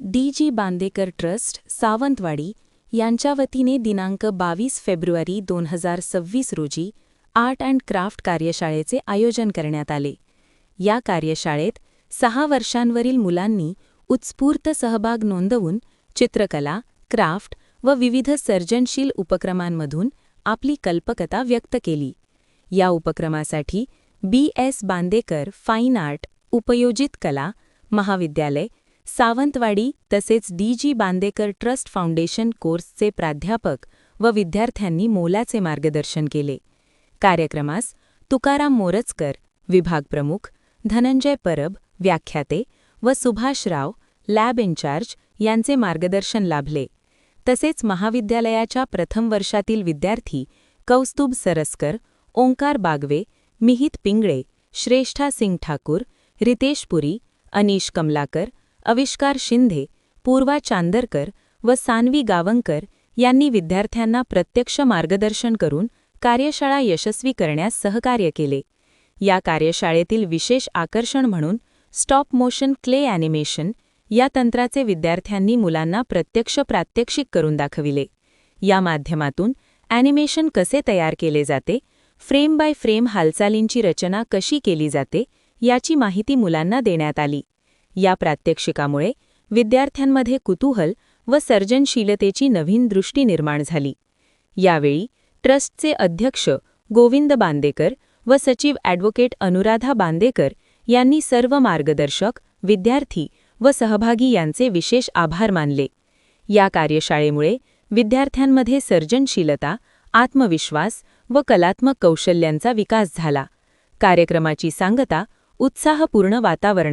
DG. Bandekar trust, Sawantwadi यांच्या वतीने दिनांक 22 फेब्रुवारी 2026 रोजी आर्ट अँड क्राफ्ट कार्यशाळेचे आयोजन करण्यात आले. या कार्यशाळेत 6 वर्षांवरील मुलांनी उत्स्फूर्त सहभाग नोंदवून चित्रकला, क्राफ्ट व विविध सर्जनशील उपक्रमांमधून आपली कल्पकता व्यक्त केली. या उपक्रमासाठी बी.एस. बांदेकर फाईन आर्ट, उपयोजित कला महाविद्यालय, सावंतवाडी तसेच डी.जी. बांदेकर ट्रस्ट फाउंडेशन कोर्सचे प्राध्यापक व विद्यार्थ्यांनी मोलाचे मार्गदर्शन केले. कार्यक्रमास तुकाराम मोरजकर, विभाग प्रमुख, धनंजय परब, व्याख्याते व सुभाष राव, लॅब इन्चार्ज यांचे मार्गदर्शन लाभले. तसेच महाविद्यालयाच्या प्रथम वर्षातील विद्यार्थी कौस्तुभ सरस्कर, ओंकार बागवे, मिहित पिंगळे, श्रेष्ठा सिंग ठाकूर, रितेश पुरी, अनीश कमलाकर, अविष्कार शिंदे, पूर्वा चांदरकर व सानवी गावंकर यांनी विद्यार्थ्यांना प्रत्यक्ष मार्गदर्शन करून कार्यशाळा यशस्वी करण्यास सहकार्य केले. या कार्यशाळेतील विशेष आकर्षण म्हणून स्टॉप मोशन क्ले ॲनिमेशन या तंत्राचे विद्यार्थ्यांनी मुलांना प्रत्यक्ष प्रात्यक्षिक करून दाखविले. या माध्यमातून ॲनिमेशन कसे तयार केले जाते, फ्रेम बाय फ्रेम हालचालींची रचना कशी केली जाते याची माहिती मुलांना देण्यात आली. या प्रात्यक्षिकामुळे विद्यार्थ्यांमध्ये कुतूहल व सर्जनशीलतेची नवीन दृष्टी निर्माण झाली. यावेळी ट्रस्टचे अध्यक्ष गोविंद बांदेकर व सचिव ॲडव्होकेट अनुराधा बांदेकर यांनी सर्व मार्गदर्शक, विद्यार्थी व सहभागी यांचे विशेष आभार मानले. या कार्यशाळेमुळे विद्यार्थ्यांमध्ये सर्जनशीलता, आत्मविश्वास व कलात्मक कौशल्यांचा विकास झाला. कार्यक्रमाची सांगता उत्साहपूर्ण वातावरण